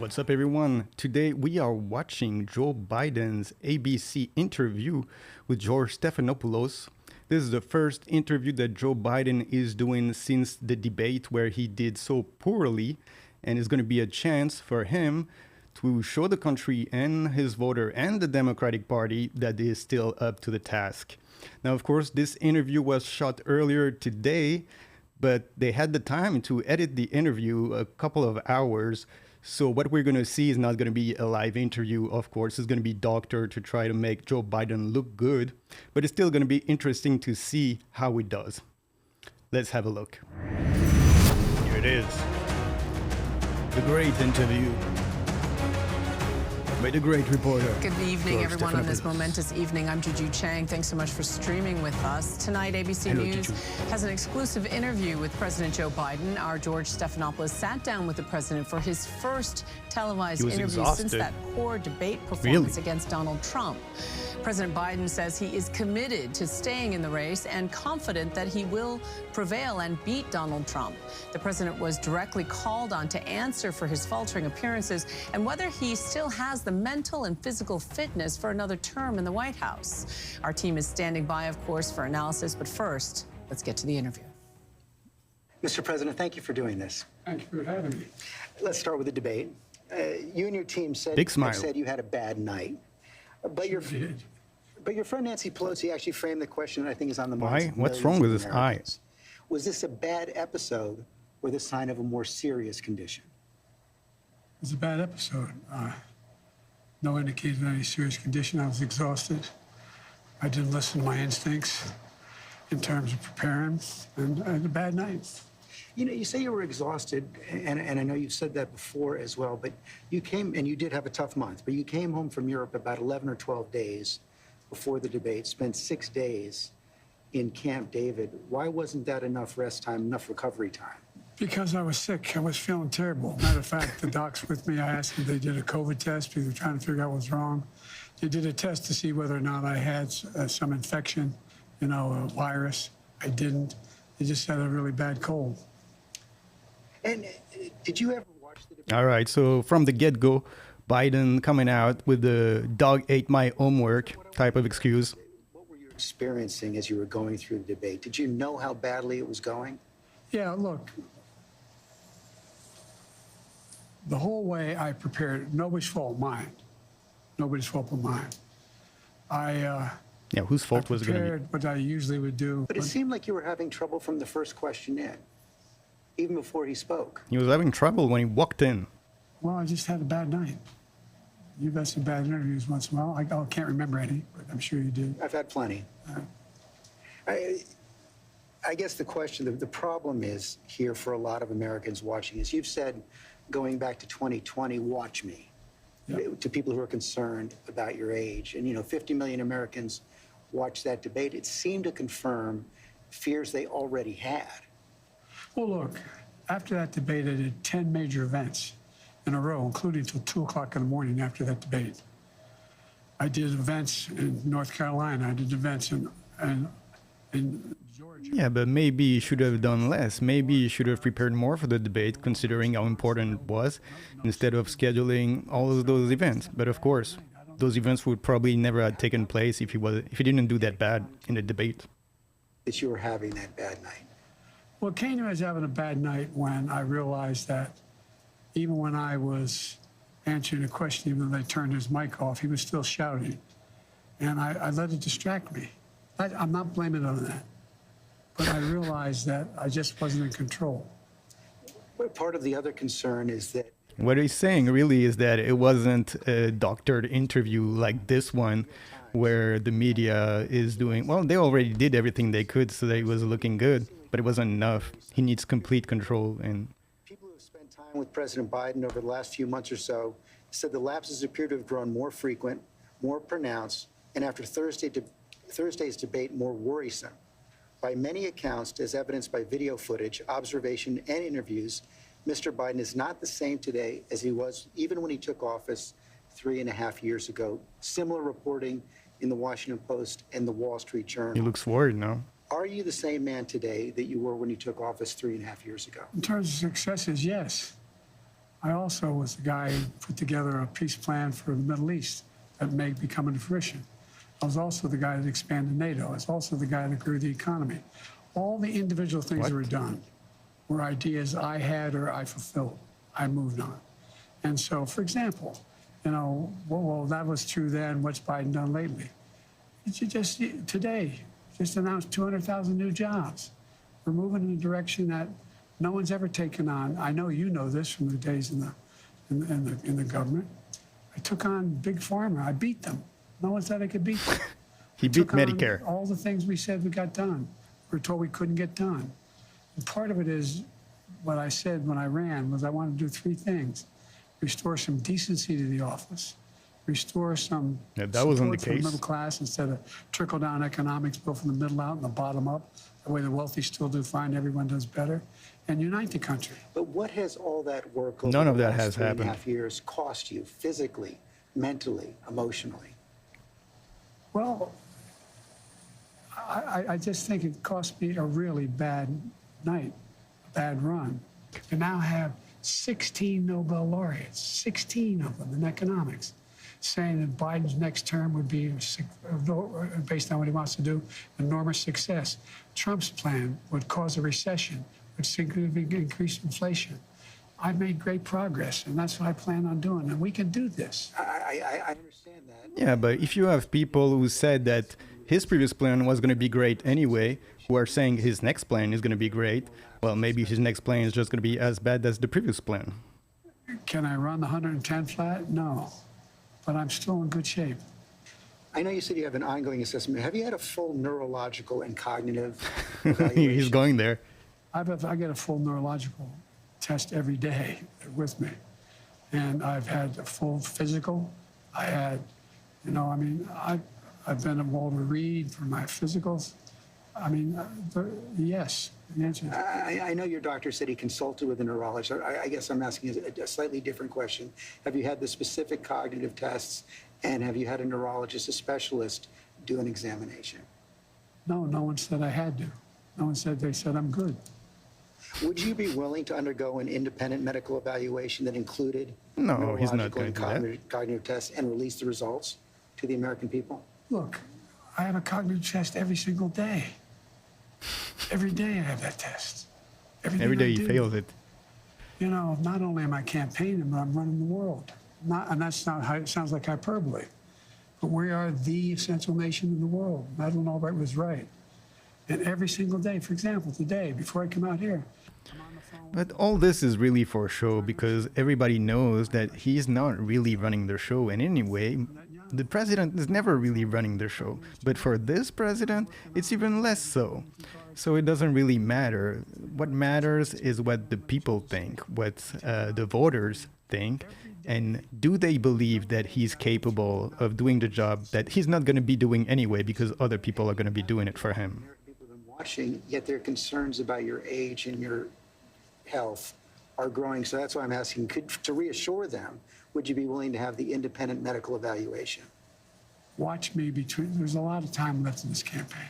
What's up, everyone? Today we are watching Joe Biden's ABC interview with George Stephanopoulos. This is the first interview that Joe Biden is doing since the debate where he did so poorly, and it's going to be a chance for him to show the country and his voter and the Democratic Party that he is still up to the task. Now, of course, this interview was shot earlier today, but they had the time to edit the interview a couple of hours. So what we're going to see is not going to be a live interview, of course. It's going to be doctored to try to make Joe Biden look good. But it's still going to be interesting to see how it does. Let's have a look. Here it is. The great interview by the great reporter. Good evening, everyone, on this momentous evening. I'm Juju Chang. Thanks so much for streaming with us. Tonight, ABC News has an exclusive interview with President Joe Biden. Our George Stephanopoulos sat down with the president for his first televised interview since that poor debate performance against Donald Trump. President Biden says he is committed to staying in the race and confident that he will prevail and beat Donald Trump. The president was directly called on to answer for his faltering appearances and whether he still has the mental and physical fitness for another term in the White House. Our team is standing by, of course, for analysis, but first, let's get to the interview. Mr. President, thank you for doing this. Thank you for having me. Let's start with the debate. You and your team said you had a bad night, but your friend Nancy Pelosi actually framed the question that I think is on the minds of What's wrong with his eye? Was this a bad episode or the sign of a more serious condition? It was a bad episode. No indication of any serious condition. I was exhausted. I didn't listen to my instincts in terms of preparing, and I had a bad night. You know, you say you were exhausted, and I know you've said that before as well, but you came, and you did have a tough month, but you came home from Europe about 11 or 12 days before the debate, spent 6 days in Camp David. Why wasn't that enough rest time, enough recovery time? Because I was sick. I was feeling terrible. Matter of fact, the docs with me, I asked them, they did a COVID test because they were trying to figure out what was wrong. They did a test to see whether or not I had some infection, you know, a virus. I didn't. They just had a really bad cold. And did you ever watch the debate? All right, so from the get-go, Biden coming out with the dog ate my homework type of excuse. What were you experiencing as you were going through the debate? Did you know how badly it was going? Yeah, look, the whole way I prepared, nobody's fault, mine. Nobody's fault but mine. Yeah, whose fault was it going to be? Prepared what I usually would do. But it seemed like you were having trouble from the first question in, even before he spoke. He was having trouble when he walked in. Well, I just had a bad night. You've had some bad interviews once in a while. I can't remember any, but I'm sure you do. I've had plenty. I guess the question, the problem is here for a lot of Americans watching is you've said, going back to 2020, watch me, to people who are concerned about your age. And, you know, 50 million Americans watched that debate. It seemed to confirm fears they already had. Well, look, after that debate, I did 10 major events in a row, including until 2 o'clock in the morning after that debate. I did events in North Carolina. I did events in Georgia. Yeah, but maybe you should have done less. Maybe you should have prepared more for the debate, considering how important it was, instead of scheduling all of those events. But of course, those events would probably never have taken place if he didn't do that bad in the debate. That you were having that bad night. Well, Kanye was having a bad night when I realized that even when I was answering a question, even though they turned his mic off, he was still shouting. And I let it distract me. I'm not blaming it on that. But I realized that I just wasn't in control. But part of the other concern is that what he's saying really is that it wasn't a doctored interview like this one, where the media is doing, well, they already did everything they could so that it was looking good, but it wasn't enough. He needs complete control. And people who have spent time with President Biden over the last few months or so said the lapses appear to have grown more frequent, more pronounced, and after Thursday's debate, more worrisome. By many accounts, as evidenced by video footage, observation, and interviews, Mr. Biden is not the same today as he was even when he took office 3.5 years ago. Similar reporting in the Washington Post and the Wall Street Journal. he looks worried now. Are you the same man today that you were when you took office 3.5 years ago? In terms of successes, yes. I also was the guy who put together a peace plan for the Middle East that may be coming to fruition. I was also the guy that expanded NATO. I was also the guy that grew the economy. All the individual things that were done were ideas I had or I fulfilled. I moved on. And so, for example, you know, well, that was true then. What's Biden done lately? Just today, just announced 200,000 new jobs. We're moving in a direction that no one's ever taken on. I know you know this from the days in the government. I took on Big Pharma. I beat them. No one said I could beat them. He beat Medicare. All the things we said we got done. We were told we couldn't get done. And part of it is what I said when I ran was I wanted to do three things: restore some decency to the office, restore some that wasn't the support for the case. middle class instead of trickle-down economics, built from the middle out and the bottom up. The way the wealthy still do fine, everyone does better, and unite the country. But what has all that work over None of the that last has 3.5 happened. years cost you physically, mentally, emotionally? Well, I just think it cost me a really bad night, a bad run. To now have 16 Nobel laureates, 16 of them in economics, saying that Biden's next term would be, based on what he wants to do, enormous success. Trump's plan would cause a recession, would significantly increase inflation. I've made great progress, and that's what I plan on doing, and we can do this. I understand that. Yeah, but if you have people who said that his previous plan was going to be great anyway, who are saying his next plan is going to be great, well, maybe his next plan is just going to be as bad as the previous plan. Can I run the 110 flat? No, but I'm still in good shape. I know you said you have an ongoing assessment. Have you had a full neurological and cognitive evaluation? He's going there. I get a full neurological test every day with me. And I've had a full physical. I had, you know, I mean, I've been at Walter Reed for my physicals. I mean, yes, the answer is. I know your doctor said he consulted with a neurologist. I guess I'm asking a slightly different question. Have you had the specific cognitive tests, and have you had a neurologist, a specialist, do an examination? No, no one said I had to. No one said, they said I'm good. Would you be willing to undergo an independent medical evaluation that included No, he's not neurological going and to do that. cognitive tests and release the results to the American people? Look, I have a cognitive test every single day. Every day I have that test. Every day he fails it. You know, not only am I campaigning, but I'm running the world. And that's not how it sounds like hyperbole. But we are the essential nation in the world. Madeleine Albright was right. And every single day, for example, today, before I come out here, I'm on the phone. But all this is really for show because everybody knows that he's not really running the show. And anyway, the president is never really running the show. But for this president, it's even less so. So it doesn't really matter. What matters is what the people think, what the voters think. And do they believe that he's capable of doing the job that he's not going to be doing anyway because other people are going to be doing it for him? People have been watching, yet their concerns about your age and your health are growing. So that's why I'm asking, to reassure them, would you be willing to have the independent medical evaluation? Watch me there's a lot of time left in this campaign.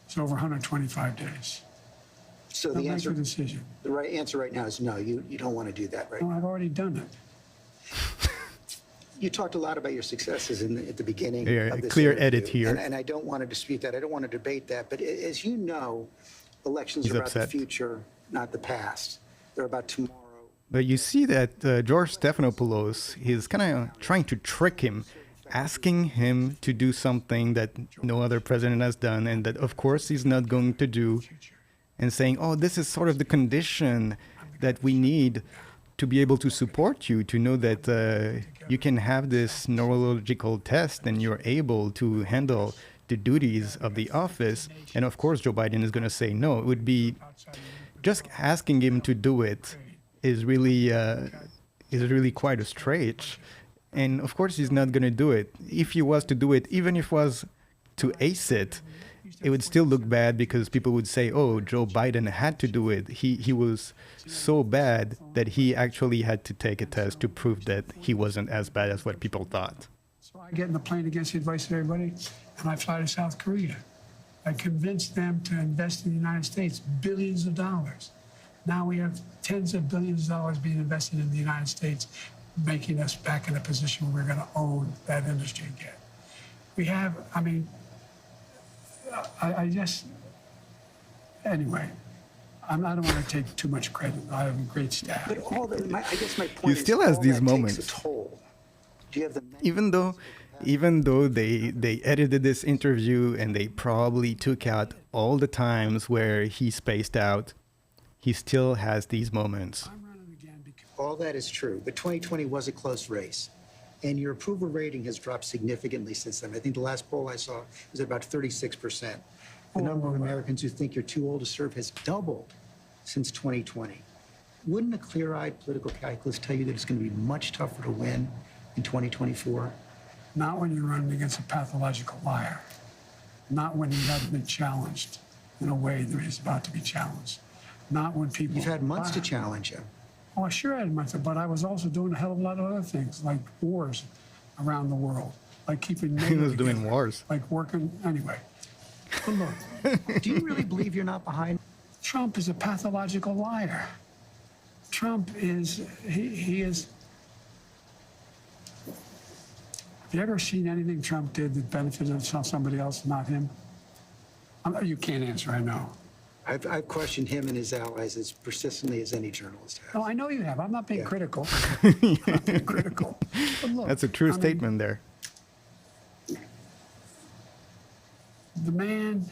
It's over 125 days. So I'll the make answer, a decision. the right answer right now is no, you don't want to do that right No, now. I've already done it. You talked a lot about your successes at the beginning Yeah, of this clear interview, edit here. and I don't want to dispute that. I don't want to debate that. But as you know, elections He's are about upset. the future, not the past. They're about tomorrow. But you see that George Stephanopoulos is kind of trying to trick him, asking him to do something that no other president has done and that, of course, he's not going to do, and saying, oh, this is sort of the condition that we need to be able to support you, to know that you can have this neurological test and you're able to handle the duties of the office. And of course, Joe Biden is going to say no. It would be just asking him to do it is really quite a stretch. And of course, he's not going to do it. If he was to do it, even if it was to ace it, it would still look bad because people would say, oh, Joe Biden had to do it. He was so bad that he actually had to take a test to prove that he wasn't as bad as what people thought. So I get in the plane against the advice of everybody, and I fly to South Korea. I convince them to invest in the United States billions of dollars. Now we have tens of billions of dollars being invested in the United States, making us back in a position where we're going to own that industry again. We have, I mean, I just, anyway, I don't want to take too much credit. I have a great staff. But I guess my point You is still has all these that takes moments. a toll. Do you have the Even though they edited this interview and they probably took out all the times where he spaced out, he still has these moments. I'm running again because All that is true, but 2020 was a close race. And your approval rating has dropped significantly since then. I think the last poll I saw was at about 36%. The number of Americans who think you're too old to serve has doubled since 2020. Wouldn't a clear-eyed political calculus tell you that it's going to be much tougher to win in 2024? not when you're running against a pathological liar, not when you haven't been challenged in a way that he's about to be challenged, not when people... You've had months to challenge him. Oh, sure I had months, but I was also doing a hell of a lot of other things, like wars around the world, like keeping... He was NATO doing together, wars. Like working... Anyway. But look, Do you really believe you're not behind? Trump is a pathological liar. Trump is... He is... Have you ever seen anything Trump did that benefited somebody else, not him? You can't answer, I know. I've questioned him and his allies as persistently as any journalist has. No, I know you have. I'm not being Yeah. critical. I'm not being critical. But look, That's a true I mean, statement there. the man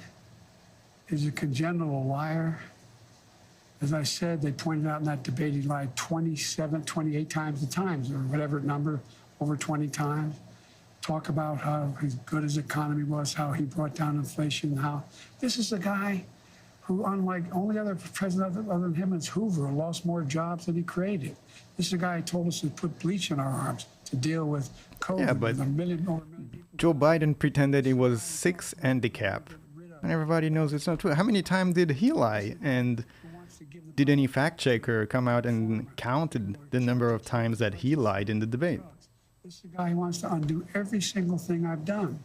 is a congenital liar. As I said, they pointed out in that debate he lied 27, 28 times the times, or whatever number, over 20 times. Talk about how good his economy was, how he brought down inflation, how this is a guy who, unlike only other president other than him is Hoover, lost more jobs than he created. This is a guy who told us to put bleach in our arms to deal with COVID. Yeah, but with over a million people. Joe Biden pretended he was 6 handicap. And everybody knows it's not true. How many times did he lie? And did any fact checker come out and counted the number of times that he lied in the debate? This is a guy who wants to undo every single thing I've done.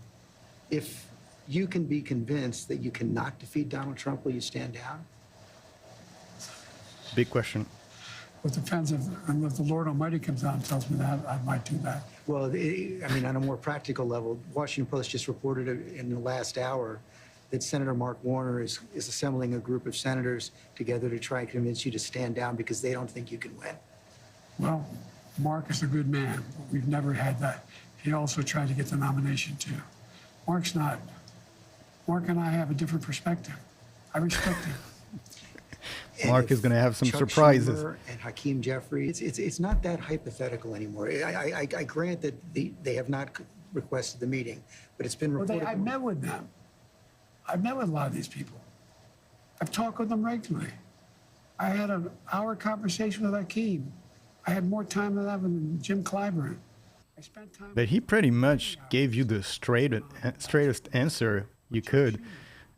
If you can be convinced that you cannot defeat Donald Trump, will you stand down? Big question. It depends if the Lord Almighty comes out and tells me that, I might do that. Well, I mean, on a more practical level, Washington Post just reported in the last hour that Senator Mark Warner is assembling a group of senators together to try and convince you to stand down because they don't think you can win. Well, Mark is a good man. We've never had that. He also tried to get the nomination too. Mark's not. Mark and I have a different perspective. I respect him. And Mark if is going to have some Chuck surprises. Schumer and Hakeem Jeffries, it's not that hypothetical anymore. I grant that they have not requested the meeting, but it's been Well, reported. I've met with them. I've met with a lot of these people. I've talked with them regularly. I had an hour conversation with Hakeem. I had more time than that with Jim Clyburn. I spent time. But he pretty much gave you the straightest answer you could.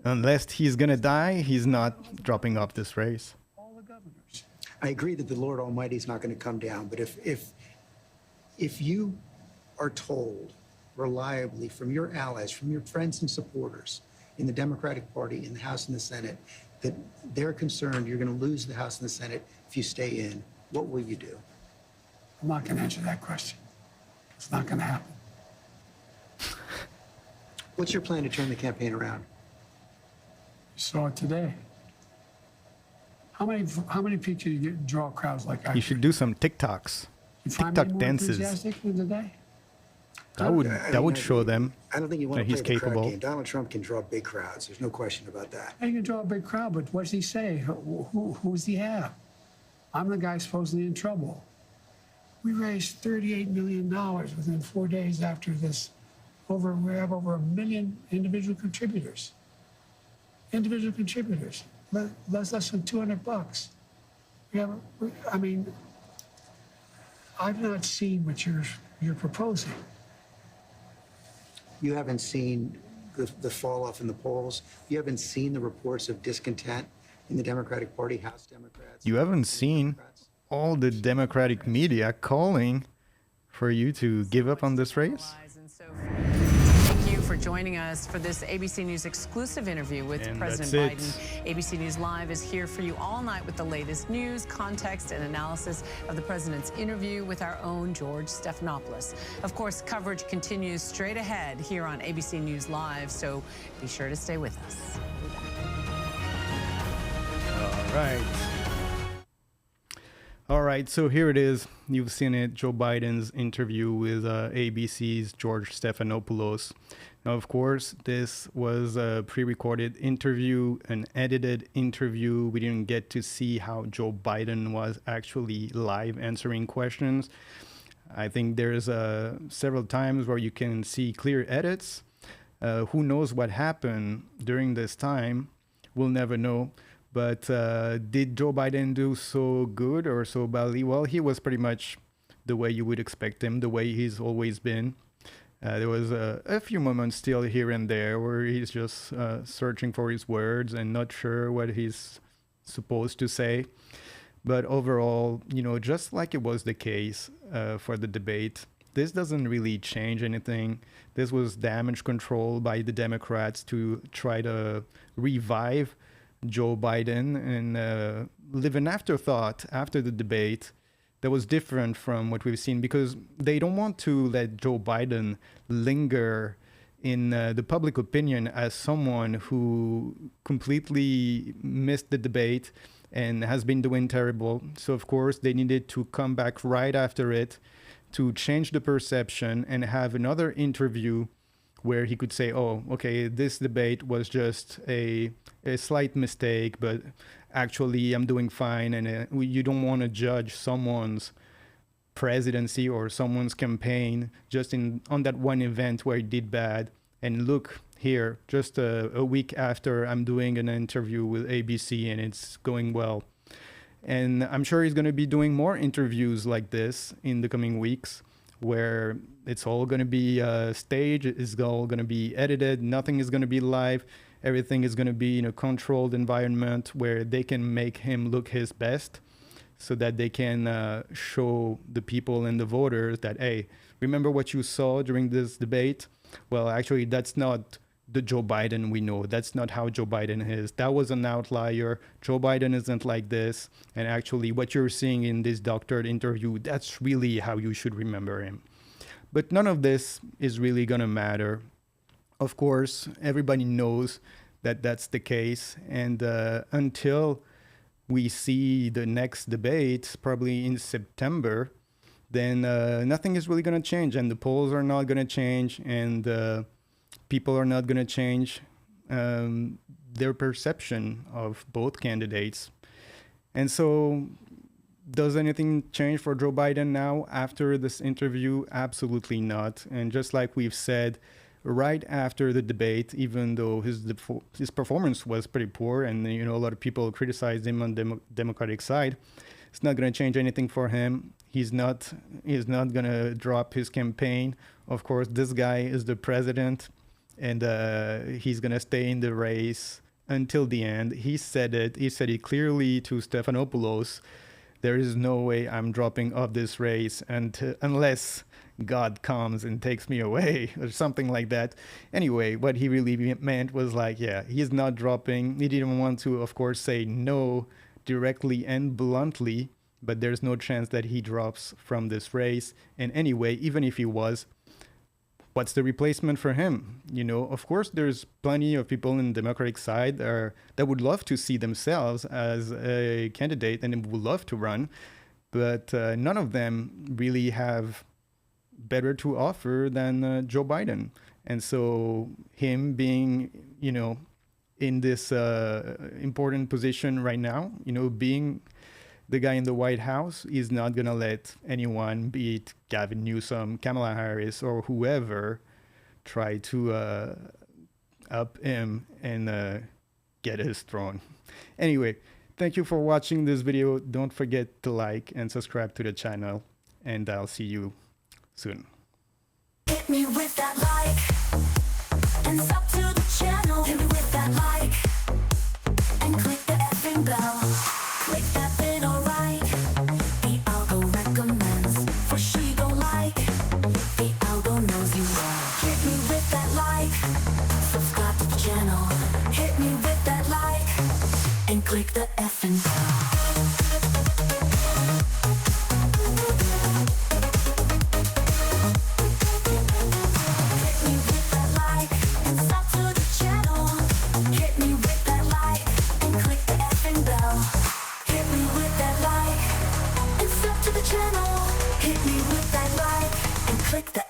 Unless he's going to die, he's not dropping off this race. All the governors. I agree that the Lord Almighty is not going to come down, but if you are told reliably from your allies, from your friends and supporters in the Democratic Party, in the House and the Senate, that they're concerned you're going to lose the House and the Senate if you stay in, what will you do? I'm not going to answer that question. It's not going to happen. What's your plan to turn the campaign around? You saw it today. How many people do you draw crowds like I You should do some TikToks, You find me TikTok more dances. enthusiastic than today? That would show them I don't think you want that to he's play the crowd capable. game. Donald Trump can draw big crowds. There's no question about that. You can draw a big crowd, but what does he say? Who does he have? I'm the guy supposedly in trouble. We raised $38 million within 4 days after this. We have over 1 million individual contributors. Individual contributors. Less than $200. I mean, I've not seen what you're proposing. You haven't seen the fall off in the polls. You haven't seen the reports of discontent in the Democratic Party, House Democrats. You haven't seen all the Democratic media calling for you to give up on this race? Thank you for joining us for this ABC News exclusive interview with And President that's Biden. ABC News Live is here for you all night with the latest news, context, and analysis of the president's interview with our own George Stephanopoulos. Of course, coverage continues straight ahead here on ABC News Live, so be sure to stay with us. We'll be back. All right. All right, so here it is. You've seen it, Joe Biden's interview with ABC's George Stephanopoulos. Now, of course, this was a pre-recorded interview, an edited interview. We didn't get to see how Joe Biden was actually live answering questions. I think there's several times where you can see clear edits. Who knows what happened during this time? We'll never know. But did Joe Biden do so good or so badly? Well, he was pretty much the way you would expect him, the way he's always been. There was a few moments still here and there where he's just searching for his words and not sure what he's supposed to say. But overall, you know, just like it was the case for the debate, this doesn't really change anything. This was damage control by the Democrats to try to revive Joe Biden and live an afterthought after the debate that was different from what we've seen, because they don't want to let Joe Biden linger in the public opinion as someone who completely missed the debate and has been doing terrible. So of course they needed to come back right after it to change the perception and have another interview where he could say, oh, okay, this debate was just a slight mistake, but actually I'm doing fine. And you don't want to judge someone's presidency or someone's campaign just on that one event where he did bad. And look here, just a week after, I'm doing an interview with ABC and it's going well. And I'm sure he's going to be doing more interviews like this in the coming weeks, where it's all going to be staged, it's all going to be edited, nothing is going to be live, everything is going to be in a controlled environment where they can make him look his best so that they can show the people and the voters that, hey, remember what you saw during this debate? Well, actually, that's not the Joe Biden we know. That's not how Joe Biden is. That was an outlier. Joe Biden isn't like this. And actually, what you're seeing in this doctored interview, that's really how you should remember him. But none of this is really going to matter. Of course, everybody knows that that's the case. And until we see the next debate, probably in September, then nothing is really going to change. And the polls are not going to change. And people are not going to change their perception of both candidates. And so does anything change for Joe Biden now after this interview? Absolutely not. And just like we've said, right after the debate, even though his performance was pretty poor and, you know, a lot of people criticized him on the Democratic side, it's not going to change anything for him. He's not going to drop his campaign. Of course, this guy is the president, and he's going to stay in the race until the end. He said it. He said it clearly to Stephanopoulos. There is no way I'm dropping off this race unless God comes and takes me away or something like that. Anyway, what he really meant was like, yeah, he's not dropping. He didn't want to, of course, say no directly and bluntly, but there's no chance that he drops from this race. And anyway, even if he was, what's the replacement for him? You know, of course, there's plenty of people in the Democratic side that would love to see themselves as a candidate and would love to run, but none of them really have better to offer than Joe Biden. And so him being, you know, in this important position right now, you know, being the guy in the White House, is not going to let anyone, be it Gavin Newsom, Kamala Harris, or whoever, try to up him and get his throne. Anyway, thank you for watching this video. Don't forget to like and subscribe to the channel, and I'll see you soon. Hit me with that like, and sub to the channel. Hit me with that like, and click the effing bell. Click that bit, alright. The algo recommends for she go like. The algo knows you well. Hit me with that like. effing bell. Hit me with that like and sub to the channel. Hit me with that like and click the effing bell. Hit me with that like and sub to the channel. Hit me with that like and click the